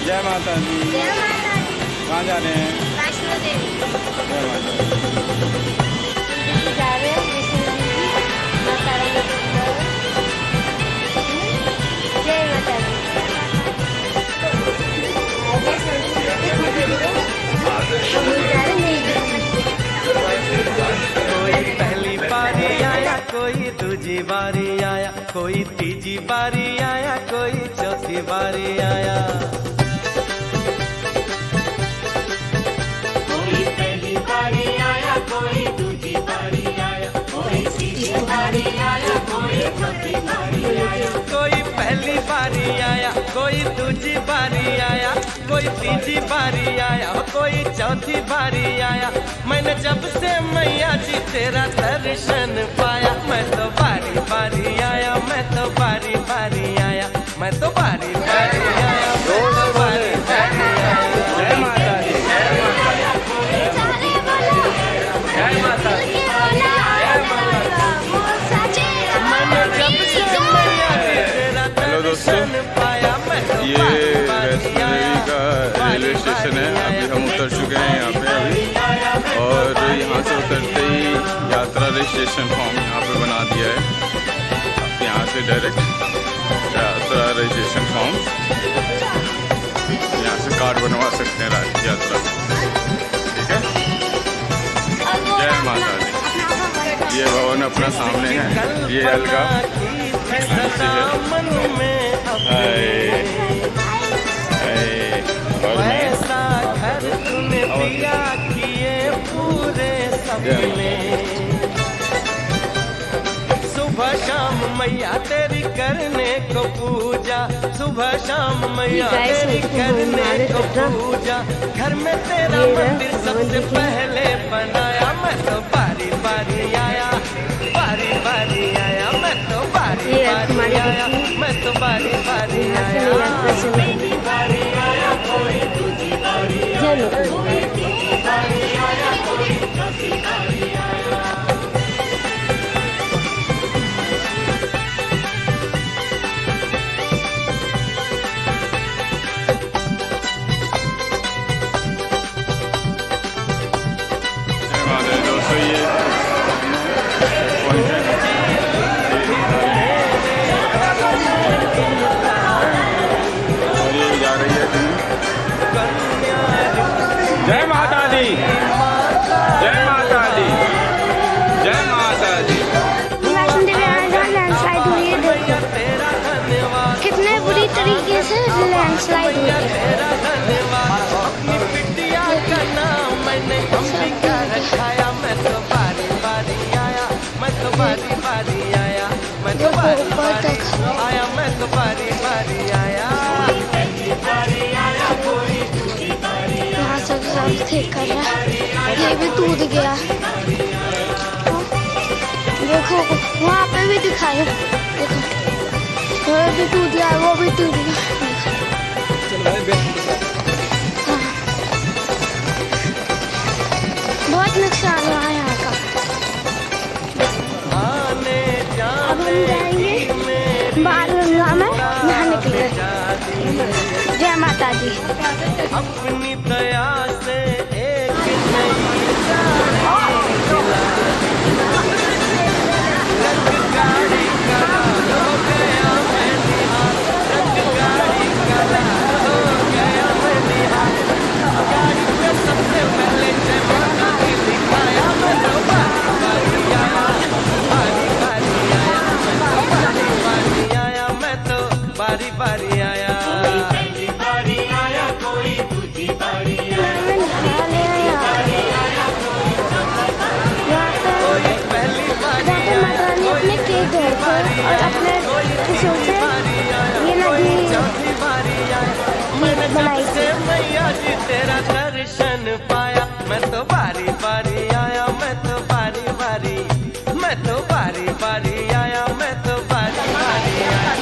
जय माता दी। जय माता दी। कहाँ जा रहे हैं? वैष्णो देवी। जय माता दी। जा रहे हैं वैष्णो देवी। माता रानी के दरबार। जय माता दी। वैष्णो देवी हम जा रहे हैं। कोई पहली बारी आया, कोई दूजी बारी आया, कोई तीजी बारी आया, कोई चौथी बारी आया। कोई पहली बारी आया, कोई दूजी बारी आया, कोई तीसरी बारी आया, कोई चौथी बारी आया। कोई पहली बारी आया, कोई दूजी बारी आया, कोई तीजी बारी आया, कोई चौथी बारी आया। मैंने जब से मैया जी तेरा दर्शन पाया, मैं तो बारी बारी आया, मैं तो बारी बारी आया, मैं तो बारी बारी आया, मैं तो बारी बारी आया। जय माता दी। जय माता दी। जय माता दी। मैंने जब से मैया जी तेरा हेलो दोस्तों, दर्शन पाया, मैं तो ये बारी बारी वैष्णो आया, देवी का रेलवे स्टेशन है। अभी हम उतर चुके हैं यहाँ पे अभी, और यहाँ से उतरते ही यात्रा रजिस्ट्रेशन फॉर्म यहाँ पे बना दिया है। आप यहाँ से डायरेक्ट यात्रा रजिस्ट्रेशन फॉर्म यहाँ से कार्ड बनवा सकते हैं यात्रा। ठीक है। जय माता दी। ये भवन अपना सामने है, ये अलगा और मैं ऐसा घर तूने दिया किए पूरे सपने। सुबह शाम मैया तेरी करने को पूजा, सुबह शाम मैया तेरी करने को पूजा। घर में तेरा मंदिर सबसे पहले बनाया, मैं तो बारी बारी आया, बारी बारी आया, मैं तो बारी बारी आया, मैं तो बारी बारी आया। दोस्तों, ये पॉइंट है। और ये जा रही है जय माता दी। जय माता दी। जय माता दी। वैष्णो देवी लैंडस्लाइड हुई है, देखो कितने बुरी तरीके से लैंडस्लाइड हुई है। अपनी बिटिया का नाम मैंने अंबिका रखाया, मैं तो बारी बारी आया, मैं तो बारी बारी आया, मैं तो बारी बारी आया, मैं तो बारी बारी आया। यहाँ सब ठीक कर रहा है, ये भी टूट गया। देखो वहाँ पे भी दिखाए, देखो वो भी टूट गया, वो भी टूट गया। हाँ। बहुत नुकसान हुआ है यहाँ का। अब हम जाएंगे बाल गंगा में नहाने के लिए। जय माता दी। अपनी दया से एक नई गाड़ी दिला, रंग गाड़ी का हो गया मैं निहार, रंग गाड़ी का हो गया मैं निहार। गाड़ी पे सबसे पहले जय माता दी दिखाया, मैं तो बारी बारी आया, बारी बारी आया, मैं तो बारी बारी आया, मैं तो बारी बारी आया। कोई पहली बारी आया, कोई दूजी बारी आया, कोई पहली बारी आया, कोई अपने और अपने खुशियों से ये नदी चौथी बारी आया। मैंने जब से मैया जी तेरा दर्शन पाया, मैं तो बारी बारी आया, मैं तो बारी बारी, मैं तो बारी बारी आया, मैं तो बारी बारी आया।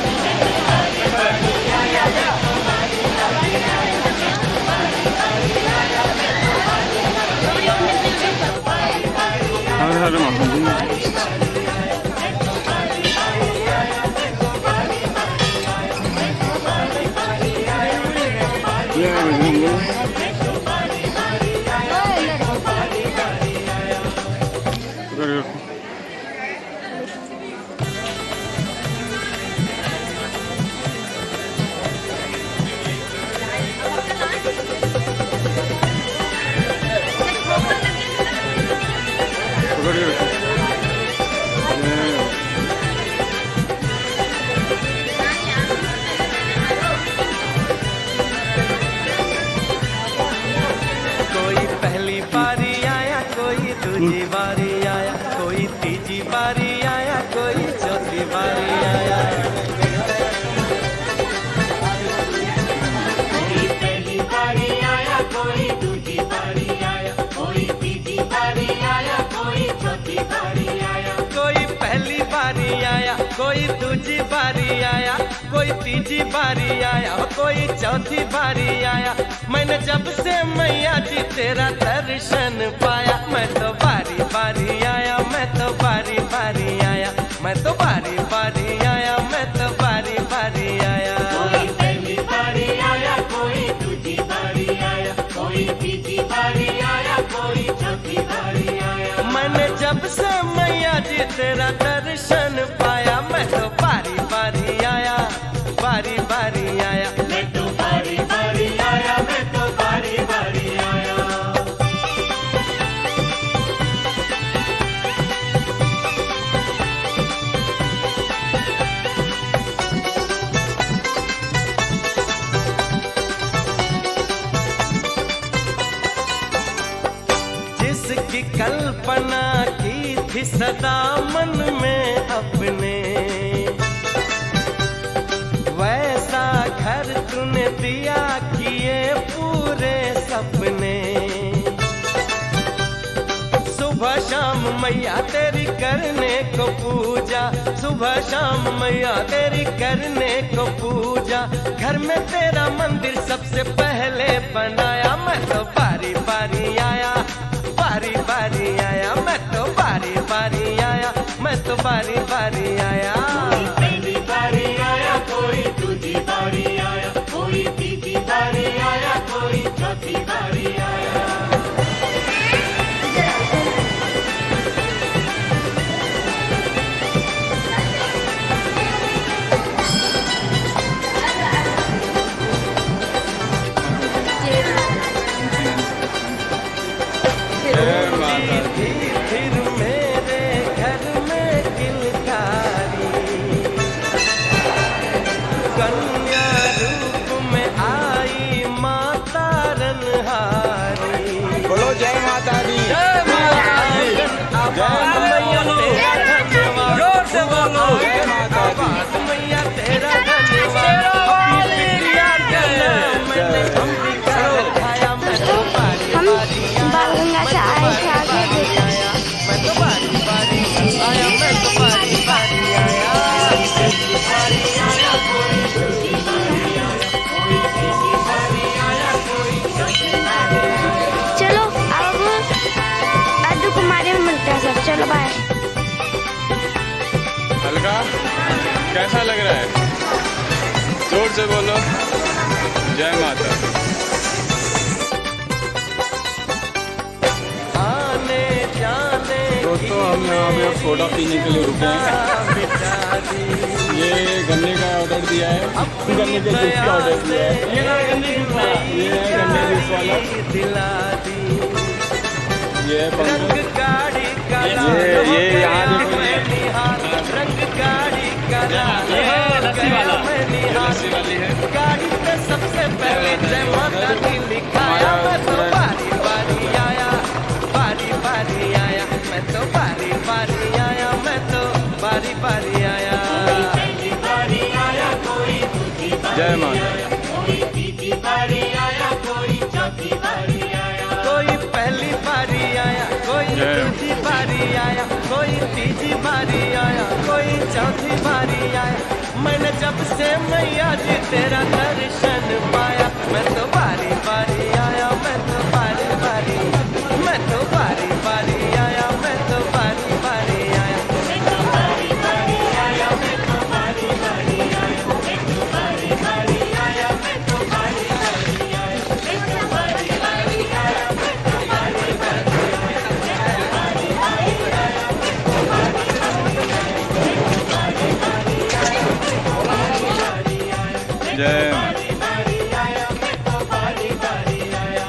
तीजी बारी आया, कोई चौथी बारी आया। मैंने जब से मैया जी तेरा दर्शन पाया, मैं तो बारी बारी आया, मैं तो बारी बारी आया, मैं तो बारी बारी आया, मैं तो बारी बारी आया। कोई पहली बारी आया, कोई दूसरी बारी आया, कोई तीसरी बारी आया, कोई चौथी बारी आया। मैंने जब से मैया जी तेरा दर्शन पाया, मैं तो बारी बारी आया, बारी बारी आया, मैं तो बारी बारी आया, मैं तो बारी बारी आया। जिसकी कल्पना की थी सदा मन में अपने, वैसा घर तूने दिया किए पूरे सपने। सुबह शाम मैया तेरी करने को पूजा, सुबह शाम मैया तेरी करने को पूजा। घर में तेरा मंदिर सबसे पहले बनाया, मैं तो बारी बारी आया, बारी बारी आया, मैं तो बारी बारी आया, मैं तो बारी बारी आया। कोई पहली बारी आया, कोई दूसरी बारी आया, कोई तीसरी बारी आया, कोई चौथी बारी आया। जय माता दी। फिर मेरे घर में किलकारी, कन्या रूप में आई माता रनहारी। बोलो जय माता दी। जय माता दी। मैया तेरा धन्यवाद, जोर से बोलो जय माता दी। मैया तेरा धन्यवाद। अपनी बिटिया का नाम मैंने अंबिका रखाया, मैं तो बारी हम बारी बाल गंगा से आए थे, आगे देखा। आया, मैं तो बारी बारी आया, मैं तो बारी बारी आया। बारी आया, कोई दूसरी बारी आया, कोई तीसरी बारी आया, कोई चौथी बारी आया। चलो अब अद्दू कुमारी में मिलते हैं सब। चलो बाय। हल्का कैसा लग रहा है? जोर से बोलो जय माता दी। आने जाने दोस्तों हम यहाँ पे सोडा पीने के लिए रुके हैं। बिता दी, ये गन्ने का ऑर्डर दिया है, गन्ने के जूस का ऑर्डर दिया है। ये है गन्ने जूस वाला, दिला दी। ये है रंग पंकज। गाड़ी का ये यहाँ देखो, ये रंग गाड़ी का लस्सी वाला, लस्सी वाली है। गाड़ी पे सबसे पहले जय माता दी लिखाया, मैं तो बारी बारी आया, बारी बारी आया, मैं तो बारी बारी आया, मैं तो बारी बारी आया। कोई पहली बारी आया, कोई दूसरी बारी जय माता। आया, कोई तीसरी बारी आया, कोई चौथी बारी आया। कोई पहली बारी आया, कोई जय। दूसरी बारी आया, कोई तीसरी बारी आया, कोई चौथी बारी आया। मैंने जब से मैया जी तेरा दर्शन पाया, मैं तो बारी बारी आया, मैं तो बारी बारी, मैं तो बारी बारी आया, मैं तो बारी बारी आया। मैं तो बारी बारी आया, मैं तो बारी बारी आया, मैं तो बारी बारी आया, मैं तो बारी बारी आया, मैं तो बारी बारी आया, मैं तो बारी बारी आया, मैं तो बारी बारी आया, मैं तो बारी बारी आया, मैं तो बारी बारी आया, मैं तो बारी बारी आया, जय बारी बारी आया, मैं तो बारी बारी आया।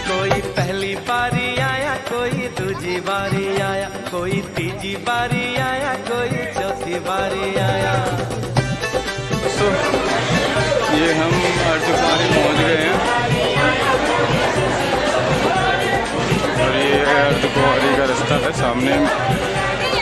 कोई पहली बारी आया, कोई दूसरी बारी आया, कोई तीसरी बारी आया, कोई चौथी बारी आया। तो ये हम अर्धकुमारी पहुँच गए हैं। अच्छा है। सामने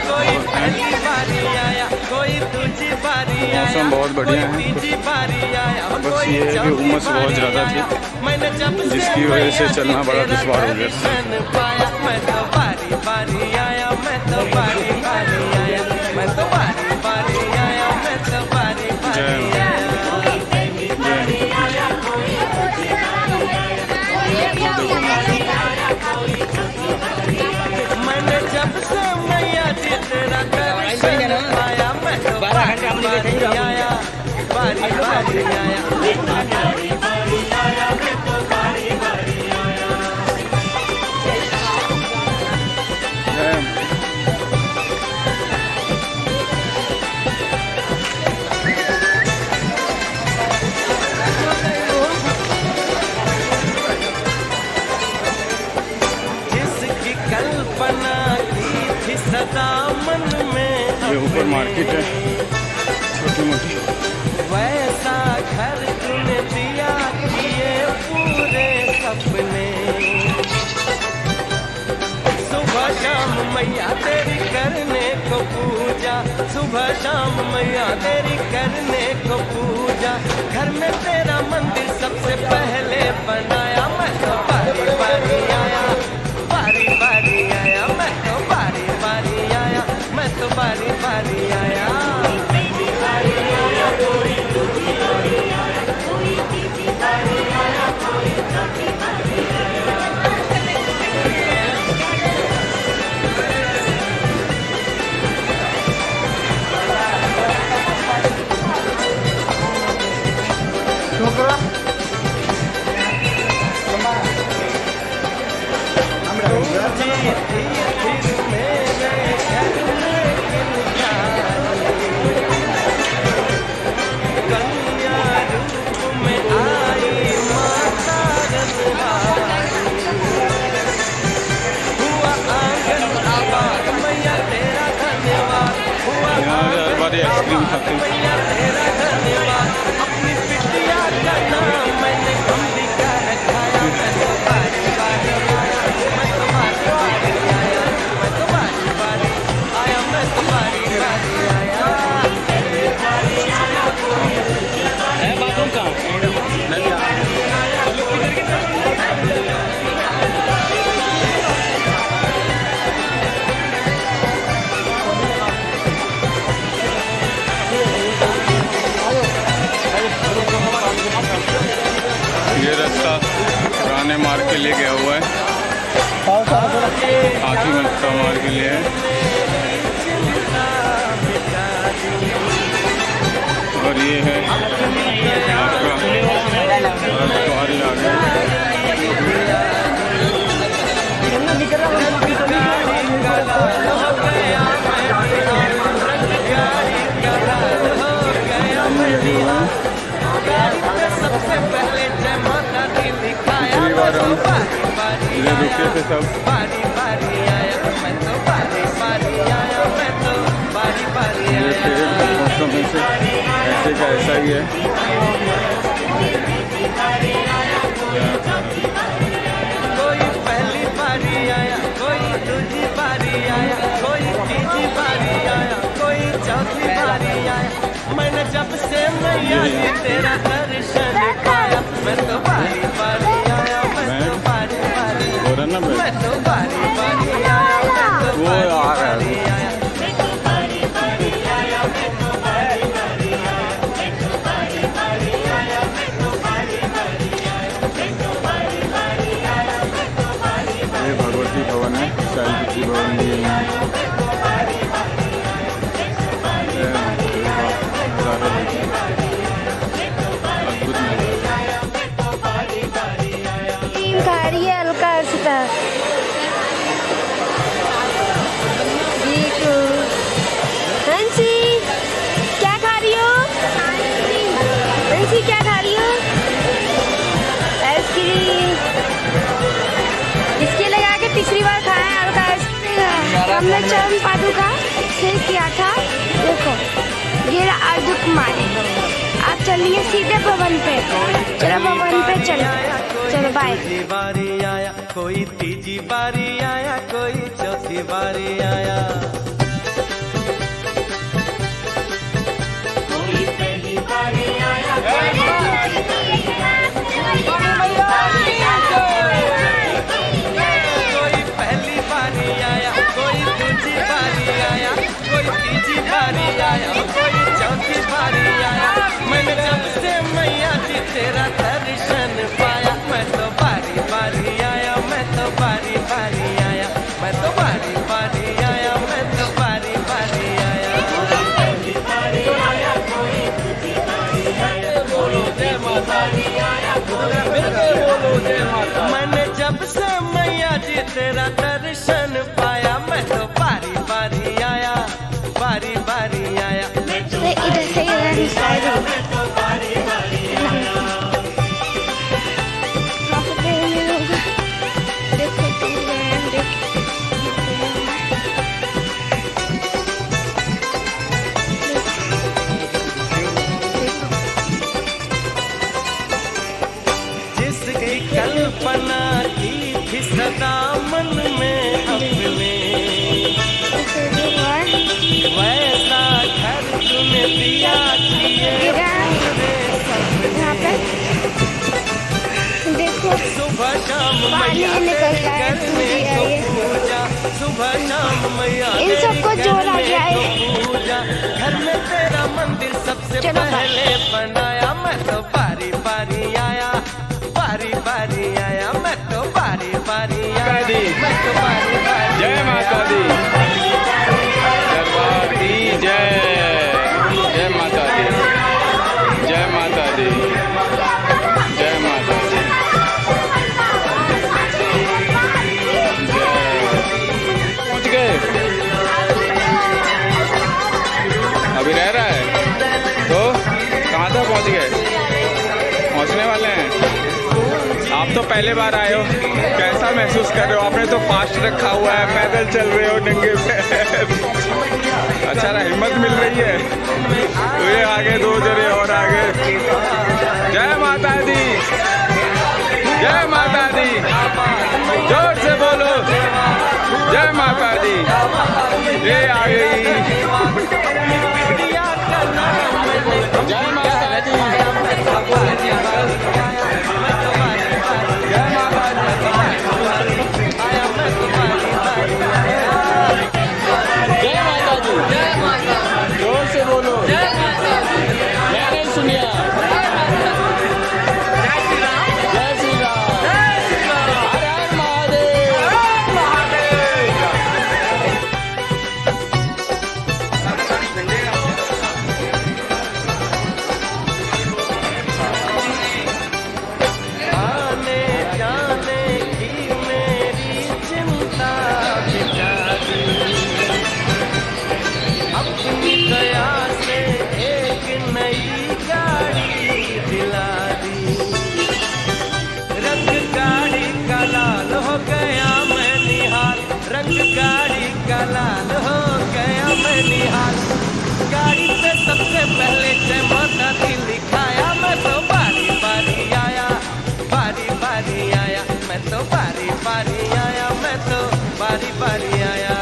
कोई पहली बारी आया, कोई दूसरी बारी आया, मौसम बहुत बढ़िया है। कोई तीसरी बारी आया, बस कोई ये है कि चौथी उमस बहुत बारी ज़्यादा थी, आया। मैंने जब से जिसकी वजह से मैया चलना जी बड़ा तेरा दुश्वार हो गया। दर्शन पाया, मैं तो बारी बारी आया, मैं तो बारी बारी आया, मैं तो बारी बारी आया, मैं तो बारी बारी आया। मैंने जब से मैया जी तेरा दर्शन पाया, मैं तो बारी बारी आया, बारी बारी आया। जिसकी कल्पना की थी सदा मन में, ये ऊपर मार्केट है छोटी मोटी। वैसा घर तूने दिया किए पूरे सपने। सुबह शाम मैया तेरी करने को पूजा, सुबह शाम मैया तेरी करने को पूजा। घर में तेरा मंदिर सबसे पहले बनाया, मैं तो बारी बारी आया, बारी बारी आया, मैं तो बारी बारी आया, मैं तो बारी बारी आया। यहाँ हर बार आइसक्रीम खाते हैं। ये रास्ता पुराने मार्ग के लिए गया हुआ है, हाथी मक्का मार्ग के लिए है। और ये है आपका सवारी आ गया। सबसे पहले जय माता दी दिखाया, पिछली बार हम इधर रुके थे सब। बारी बारी आया, मैं तो बारी बारी आया, मैं तो बारी बारी ये आया। पेड़ मौसम में से ऐसे का ऐसा ही है। कोई पहली बारी आया, कोई दूसरी बारी आया, कोई तीसरी बारी आया, कोई चौथी बारी आया। मैंने जब से मैया जी तेरा दर्शन पाया, मैं तो बारी बारी आया, मैं तो बारी बारी आया, हो रहा ना भाई? मैं तो बारी बारी आया, मैं तो वो आ रहा है। बारी आया। ये भगवती भवन है, शाही भवन भी है यहाँ। अद्भुत नज़ारा। टीम खा रही है हल्का हल्का। देखो हंसी क्या खा रही हो? हंसी क्या खा रही हो? आइसक्रीम। इसके लगा के पिछली बार खाया है हल्का आइसक्रीम। हमने चरण पादुका से किया था। देखो ये अर्जुन कुमार आप चलिए सीधे भवन पे। चलो भवन पे चलो। चलो बाय। दूसरी बारी आया, कोई तीजी बारी आया, कोई चौथी बारी आया। कोई पहली बारी आया, कोई पहली बारी आया, कोई दूसरी बारी आया, कोई तीजी बारी आया, कोई चौथी बारी आया। मैंने जब से मैया जी तेरा दर्शन पाया, मैं तो बारी बारी आया, मैं तो बारी बारी आया, मैं तो बारी बारी आया, मैं तो बारी बारी आया। पहली बारी आया, कोई दूसरी बारी आया, कोई तीसरी बारी आया, बोलो जय माता। मैंने जब से मैया जी तेरा दर्शन पाया, मैं तो बारी बारी आया, बारी बारी आया। इधर से इधर साइड हो। मैं तो बारी बारी आया। वहाँ पे पेड़ होगा। देखो तुम यहाँ देखो। जिसकी कल्पना की थी सदा मन में अपने, ऐसे जो हुआ वैसा घर तूने दिया किए यहाँ पे देखो सुबह शाम मैया पानी निकल तेरे रहा है, घर में पूजा तो ये। पूजा, सुबह शाम मैया इन तेरे सबको घर जोड़ा में जाए। तो पूजा। घर में तेरा मंदिर सबसे चलो बाय। पहले बनाया, मैं तो बारी बारी आया, बारी बारी आया, मैं तो बारी बारी आया, मैं तो बारी बारी। जय माता दी, दरबार की जय। जय माता दी, जय माता दी, जय माता दी, जय। पहुंच गए, अभी रह रहा है तो कहाँ तक पहुंच गए? पहुंचने वाले हैं। आप तो पहले बार आए हो, कैसा महसूस कर रहे हो? आपने तो फास्ट रखा हुआ है, पैदल चल रहे हो नंगे पैर। अच्छा रहा, हिम्मत मिल रही है। तो ये आगे दो जरे और आगे। जय माता दी, जय माता दी, जोर से बोलो जय माता दी। ये आ गई जय माता दी, जय माता दी, जोर से बोलो। मैं नहीं सुनिया। जय श्री राम, हर हर महादेव। आने जाने की मेरी चिंता मिटा दी, अपनी दया से एक नई गाड़ी दिला दी। रंग गाड़ी का लाल हो गया मैं निहाल, रंग गाड़ी का लाल हो गया मैं निहाल। गाड़ी पे सबसे पहले जय माता दी लिखाया, मैं तो बारी बारी आया, बारी बारी आया, मैं तो बारी बारी आया, मैं तो बारी बारी आया।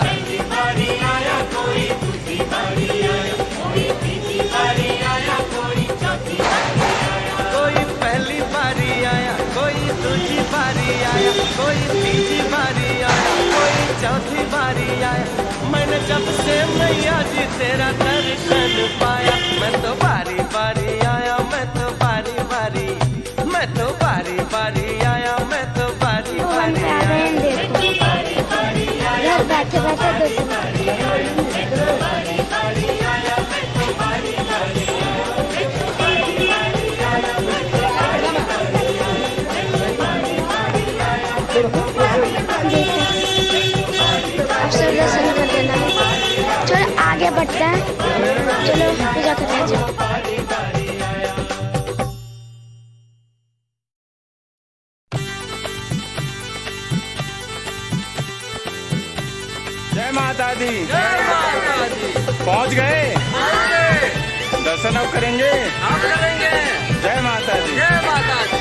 पहली बारी आया, कोई दूसरी बारी आया, कोई तीसरी बारी आया, कोई चौथी बारी आया। कोई पहली बारी आया, कोई दूसरी बारी आया, कोई तीसरी बारी आया, कोई चौथी बारी आया। मैंने जब से मैया जी तेरा दर्शन पाया, मैं तो बारी बारी आया, मैं तो बारी बारी, मैं तो बारी बारी आया, मैं तो बारी भवन बारी पे आ गए आया। हैं देखो। घर बैठे बैठे अब सब दर्शन कर लेना है। चलो आगे बढ़ते हैं। चलो पूजा करते हैं। जय माता दी, जय माता दी। पहुंच गए। दर्शन अब करेंगे। आप करेंगे। जय माता दी। जय माता दी।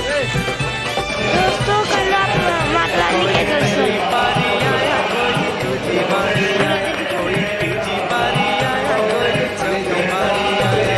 दर्शन दोस्तों कर लो आप माता रानी के दर्शन। बारी आया कोई दूजी बारी आया कोई तीजी बारी आया कोई चौथी बारी आया।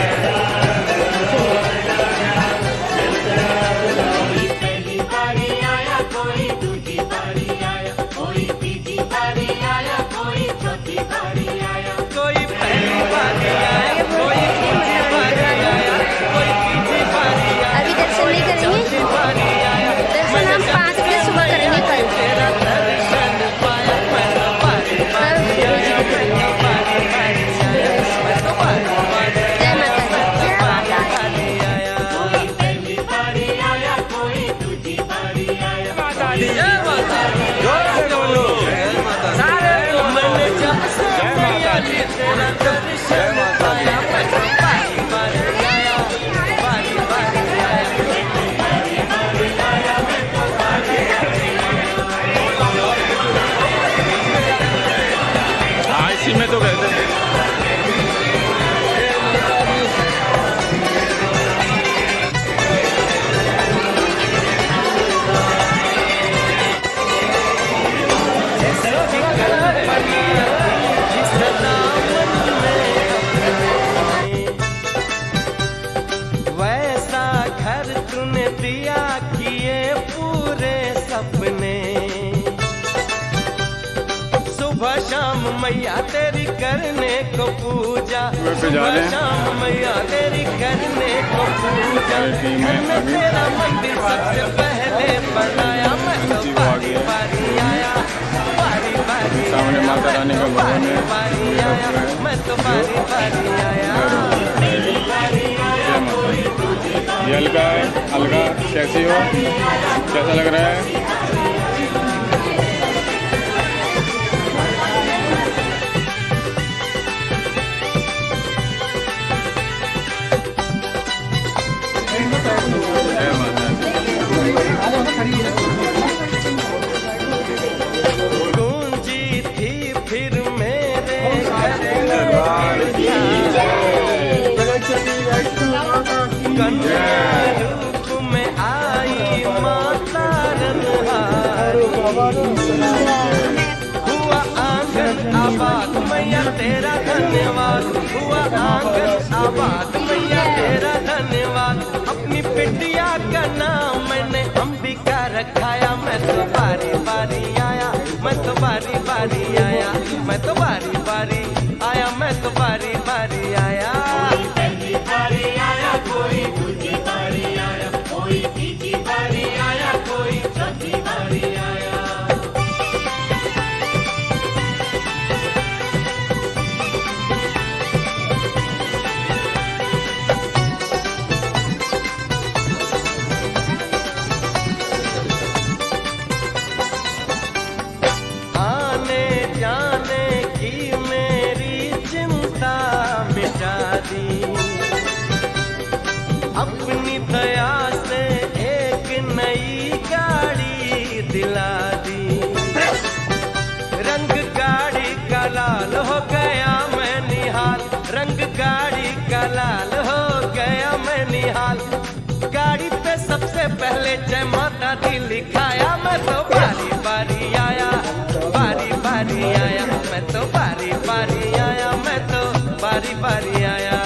कोई पहली बारी आया कोई दूजी बारी आया कोई तीजी बारी आया कोई चौथी बारी आया। कोई पहली बारी आया कोई दूजी बारी आया कोई तीजी बारी आया अभी दर्शन नहीं करेंगे, चौथी बारी आया। दर्शन हम 5 बजे सुबह करेंगे कल। तेरा दर्शन पाया मैं तो बारी बारी आया मैं तो बारी बारी आया मैं तो बारी बारी जय माता दी। जय माता दी। बारी आया। कोई पहली बारी आया कोई दूजी बारी आया। जय माता दी। जोर से बोलो। सारे मैंने जब से मैया जी तेरा दर्शन पाया मैं तो बारी बारी आया बारी बारी आया। हाँ इसी में तो कहते हैं। वैसा घर तूने दिया किए पूरे सपने। सुबह शाम मैया तेरी करने को पूजा पे जा सुबह रहे हैं। शाम मैया तेरी करने को पूजा। अरे टीम है घर में अभी। तेरा मंदिर सबसे पहले बनाया मैं तो जी, वो आ बारी गया। बारी आया बारी बारी सामने आया, माता रानी का मैं तो भवन है। बारी ये आया सब है। मैं तो बारी बारी आया। जय माता दी। ये अलगा है। अलगा कैसी हो, कैसा लग रहा है? जय माता दी। गूंजी थी फिर मेरे घर कन्या रूप में आई माता रनहारी। हुआ आंगन आबाद मैया तेरा धन्यवाद। हुआ आंगन आबाद मैया तेरा धन्यवाद। अपनी बिटिया का नाम मैंने अंबिका रखाया मैं तो बारी बारी आया मैं तो बारी बारी आया मैं तो बारी बारी आया मैं तो बारी बारी आया। पहली बारी आया कोई दूजी बारी आया कोई तीजी बारी आया कोई चौथी बारी आया। आने जाने की मेरी चिंता मिटा दी। अपनी दया से एक नई गाड़ी दिला दी। रंग गाड़ी का लाल हो गया मैं निहाल। रंग गाड़ी का लाल हो गया मैं निहाल। गाड़ी पे सबसे पहले जय माता दी लिखाया मैं तो बारी बारी आया बारी बारी आया मैं तो बारी बारी आया मैं तो बारी बारी आया।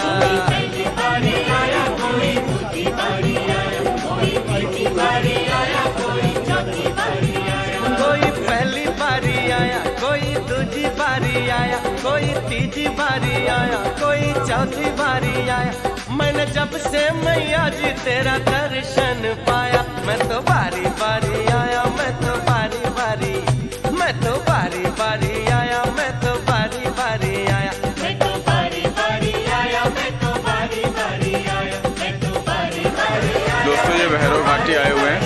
पहली बारी आया कोई दूजी बारी आया कोई तीजी बारी आया कोई चौथी बारी आया। कोई पहली बारी आया कोई दूजी बारी आया कोई तीजी बारी आया कोई चौथी बारी आया। मैंने जब से मैया जी तेरा दर्शन पाया मैं तो बारी बारी आया मैं तो बारी बारी मैं तो बारी बारी आया मैं तो बारी बारी आया। मैं तो बारी बारी आया मैं तो बारी बारी आया मैं तो बारी बारी आया। दोस्तों ये भैरव घाटी आए हुए हैं।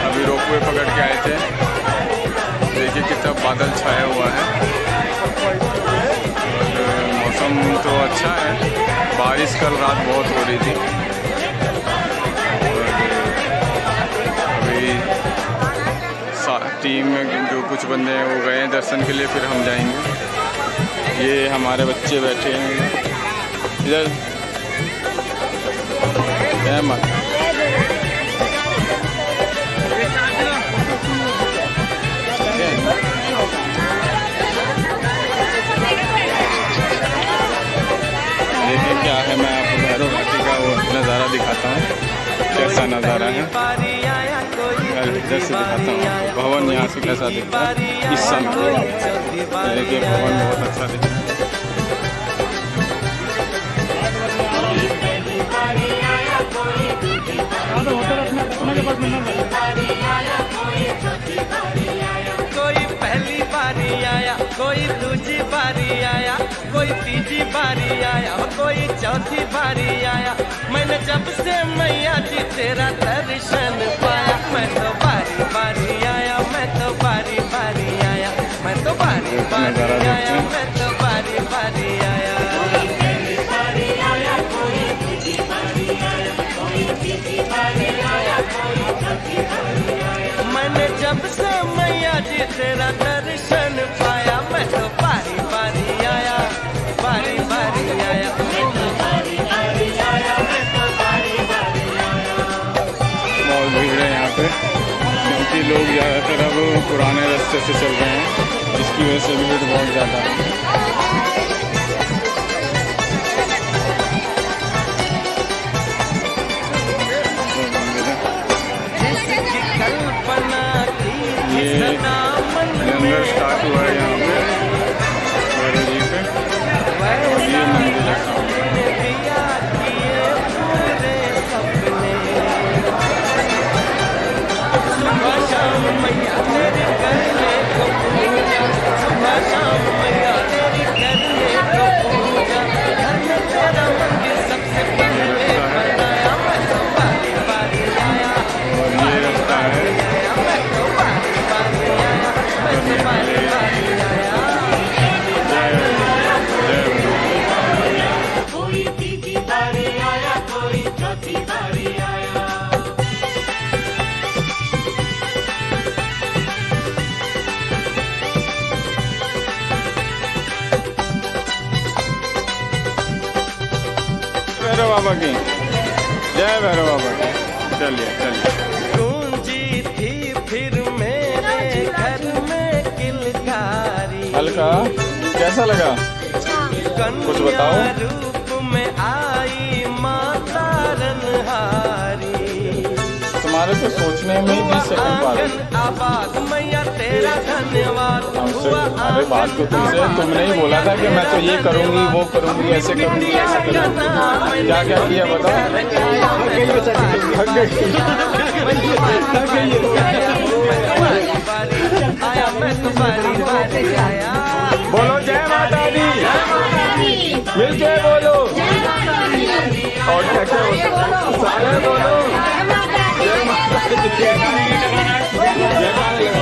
अभी रोपवे पकड़ के आए थे। देखिए कितना बादल छाया हुआ है। और मौसम तो अच्छा है। बारिश कल रात बहुत हो रही थी। और अभी टीम में जो कुछ बंदे हैं वो गए हैं दर्शन के लिए, फिर हम जाएंगे। ये हमारे बच्चे बैठे हैं इधर। जय माता। देखिए क्या है, मैं आपको भैरव घाटी का वो नज़ारा दिखाता हूँ, कैसा नज़ारा है। इधर से दिखाता हूँ आपको भवन यहाँ से कैसा दिखता है इस समय। देखिए भवन बहुत अच्छा दिखता है। कोई पहली बारी आया, कोई दूसरी बारी आया, कोई तीसरी बारी आया, कोई चौथी बारी आया। मैंने जब से मैया जी तेरा दर्शन पाया, मैं तो बारी बारी आया, मैं तो बारी बारी आया, मैं तो बारी बारी आया, मैं तो बारी बारी आया। मैंने जब से मैया जी तेरा दर्शन पाया, मैं तो बारी बारी आया, बारी बारी आया। बहुत भीड़ है यहाँ पे, क्योंकि लोग ज़्यादातर अब पुराने रास्ते से चल रहे हैं, जिसकी वजह से भीड़ बहुत ज़्यादा है। ये लंगर स्टार्ट हुआ है यहाँ पे भैरव जी से, और ये मंदिर है सामने। भैरव बाबा की जय, भैरव बाबा की। चलिए चलिए। गूंजी थी फिर मेरे घर में किलकारी, हल्का कैसा लगा कुछ बताओ। रूप में आई माता रनहारी, तुम्हारे तो सोचने में भी सेकंड बार आबाद मैया तेरा धन्यवाद। हमसे अरे बात को तुमसे, तुमने ही बोला था कि मैं तो ये करूँगी वो करूँगी ऐसे करूँगी ऐसे करूँगी, क्या क्या किया बताओ। बोलो जय माता दी, मिलके बोलो। और क्या क्या बोलो, सारे बोलो जय माता दी, जय माता दी।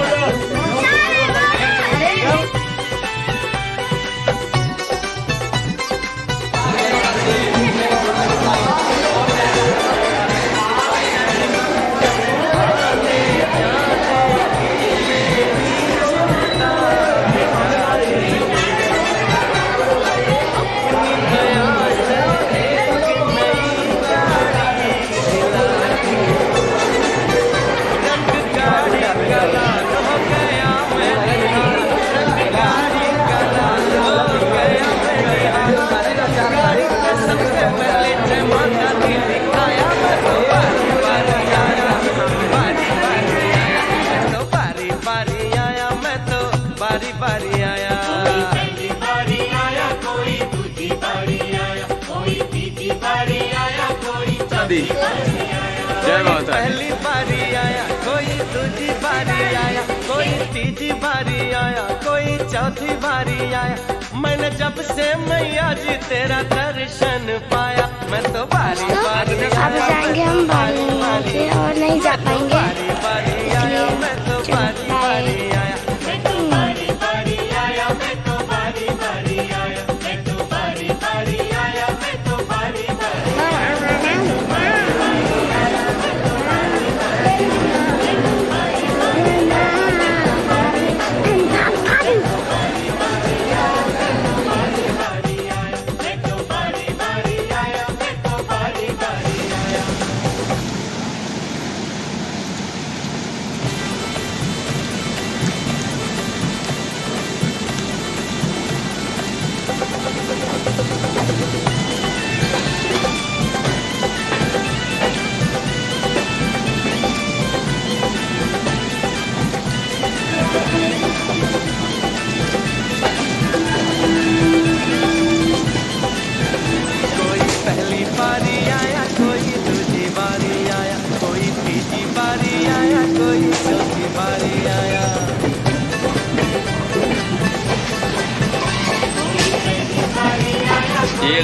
जय माता। पहली बारी आया, कोई दूसरी बारी आया, कोई तीसरी बारी आया, कोई चौथी बारी आया। मैंने जब से मैया जी तेरा दर्शन पाया, मैं तो बारी बारी आया। अब जाएंगे हम बारी से और नहीं जा पाएंगे, बारी बारी आया, मैं तो बारी बारी आया।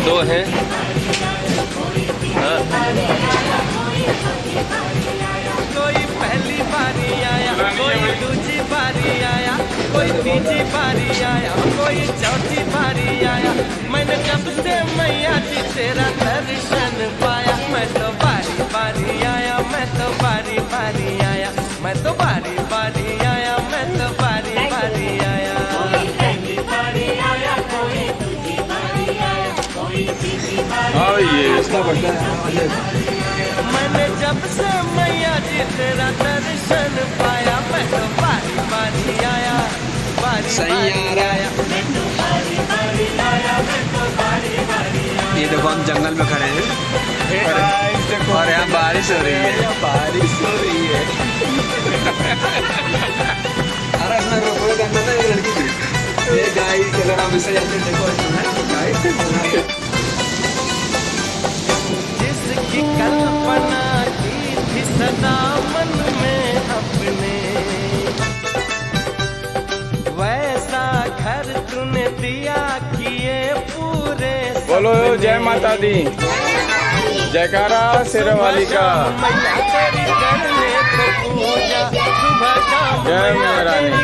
2 हैं। हाँ। कोई पहली बारी आया, कोई दूसरी बारी आया, कोई तीसरी बारी आया, कोई चौथी बारी आया। मैंने जब से मैया जी तेरा दर्शन पाया, मैं तो बारी बारी आया, मैं तो बारी बारी आया, मैं तो बारी बारी आया, मैं तो बारी बारी आया। हाँ ये मैंने जब से मैया जी तेरा दर्शन पाया, मैं तो बारी बारी आया, बारी बारी आया। ये देखो हम जंगल में खड़े हैं और यहाँ बारिश हो रही है। बारिश हो रही है। अरे इसमें रोकने का अंदर एक लड़की थी। ये गाय अगर आप इसे जाते देखो गाय जिसकी कल्पना की थी सदा मन में अपने, वैसा घर तूने दिया किए पूरे। बोलो जय माता दी, जयकारा शेरवाली का। मैया तेरी करने को पूजा, सुबह शाम जय मैया रानी।